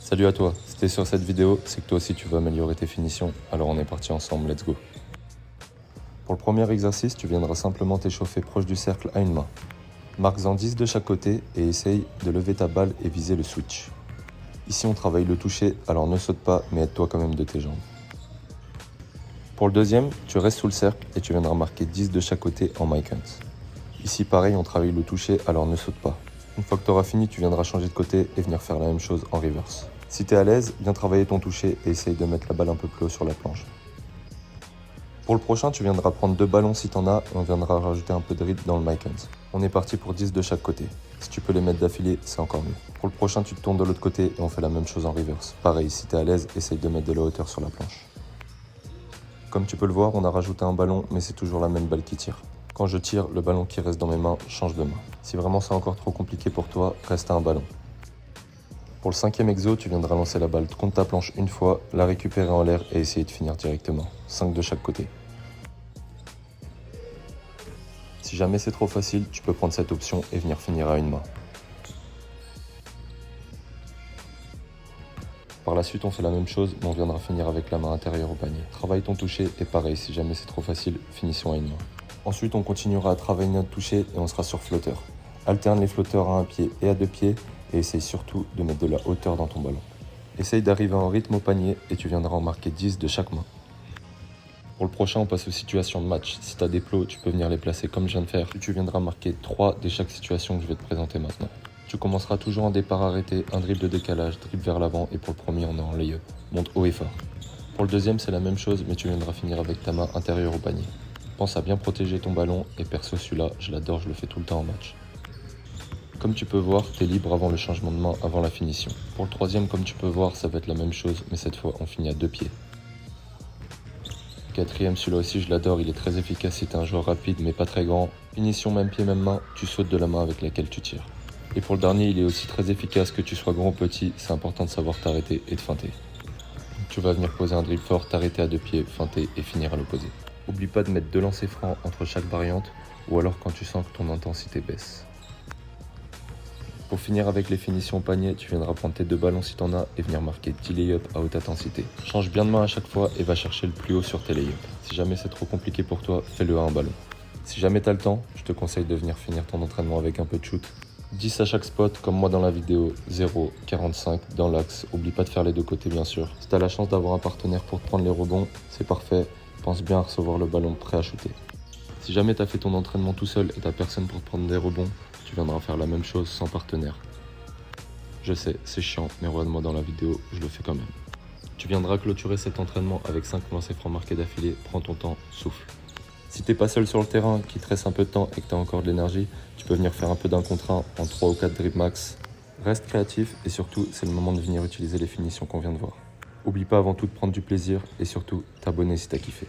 Salut à toi, si t'es sur cette vidéo, c'est que toi aussi tu veux améliorer tes finitions, alors on est parti ensemble, let's go. Pour le premier exercice, tu viendras simplement t'échauffer proche du cercle à une main. Marque-en 10 de chaque côté et essaye de lever ta balle et viser le switch. Ici on travaille le toucher, alors ne saute pas mais aide-toi quand même de tes jambes. Pour le deuxième, tu restes sous le cercle et tu viendras marquer 10 de chaque côté en Mike Hunt. Ici pareil, on travaille le toucher, alors ne saute pas. Une fois que tu auras fini, tu viendras changer de côté et venir faire la même chose en reverse. Si tu es à l'aise, viens travailler ton toucher et essaye de mettre la balle un peu plus haut sur la planche. Pour le prochain, tu viendras prendre 2 ballons si tu en as et on viendra rajouter un peu de rythme dans le Mike Hunt. On est parti pour 10 de chaque côté. Si tu peux les mettre d'affilée, c'est encore mieux. Pour le prochain, tu te tournes de l'autre côté et on fait la même chose en reverse. Pareil, si tu es à l'aise, essaye de mettre de la hauteur sur la planche. Comme tu peux le voir, on a rajouté un ballon, mais c'est toujours la même balle qui tire. Quand je tire, le ballon qui reste dans mes mains change de main. Si vraiment c'est encore trop compliqué pour toi, reste à un ballon. Pour le cinquième exo, tu viendras lancer la balle contre ta planche une fois, la récupérer en l'air et essayer de finir directement. 5 de chaque côté. Si jamais c'est trop facile, tu peux prendre cette option et venir finir à une main. Par la suite, on fait la même chose, mais on viendra finir avec la main intérieure au panier. Travaille ton toucher et pareil, si jamais c'est trop facile, finissons à une main. Ensuite, on continuera à travailler notre toucher et on sera sur flotteur. Alterne les flotteurs à un pied et à 2 pieds et essaye surtout de mettre de la hauteur dans ton ballon. Essaye d'arriver en rythme au panier et tu viendras en marquer 10 de chaque main. Pour le prochain, on passe aux situations de match. Si tu as des plots, tu peux venir les placer comme je viens de faire. Tu viendras marquer 3 de chaque situation que je vais te présenter maintenant. Tu commenceras toujours en départ arrêté, un dribble de décalage, dribble vers l'avant et pour le premier, on est en lay-up. Monte haut et fort. Pour le deuxième, c'est la même chose, mais tu viendras finir avec ta main intérieure au panier. Pense à bien protéger ton ballon et perso celui-là, je l'adore, je le fais tout le temps en match. Comme tu peux voir, tu es libre avant le changement de main, avant la finition. Pour le troisième, comme tu peux voir, ça va être la même chose, mais cette fois, on finit à 2 pieds. Quatrième, celui-là aussi, je l'adore, il est très efficace si tu es un joueur rapide, mais pas très grand. Finition, même pied, même main, tu sautes de la main avec laquelle tu tires. Et pour le dernier, il est aussi très efficace, que tu sois grand ou petit, c'est important de savoir t'arrêter et de feinter. Tu vas venir poser un dribble fort, t'arrêter à 2 pieds, feinter et finir à l'opposé. Oublie pas de mettre 2 lancers francs entre chaque variante, ou alors quand tu sens que ton intensité baisse. Pour finir avec les finitions au panier, tu viendras prendre tes 2 ballons si t'en as et venir marquer 10 lay-up à haute intensité. Change bien de main à chaque fois et va chercher le plus haut sur tes lay-up. Si jamais c'est trop compliqué pour toi, fais-le à un ballon. Si jamais t'as le temps, je te conseille de venir finir ton entraînement avec un peu de shoot. 10 à chaque spot, comme moi dans la vidéo, 0, 45 dans l'axe. Oublie pas de faire les 2 côtés bien sûr. Si t'as la chance d'avoir un partenaire pour te prendre les rebonds, c'est parfait. Pense bien à recevoir le ballon prêt à shooter. Si jamais t'as fait ton entraînement tout seul et t'as personne pour te prendre des rebonds, tu viendras faire la même chose sans partenaire. Je sais, c'est chiant, mais regarde-moi dans la vidéo, je le fais quand même. Tu viendras clôturer cet entraînement avec 5 lancers francs marqués d'affilée, prends ton temps, souffle. Si t'es pas seul sur le terrain, qu'il te reste un peu de temps et que t'as encore de l'énergie, tu peux venir faire un peu d'un contre un en 3 ou 4 dribbles max. Reste créatif et surtout, c'est le moment de venir utiliser les finitions qu'on vient de voir. Oublie pas avant tout de prendre du plaisir et surtout, t'abonner si t'as kiffé.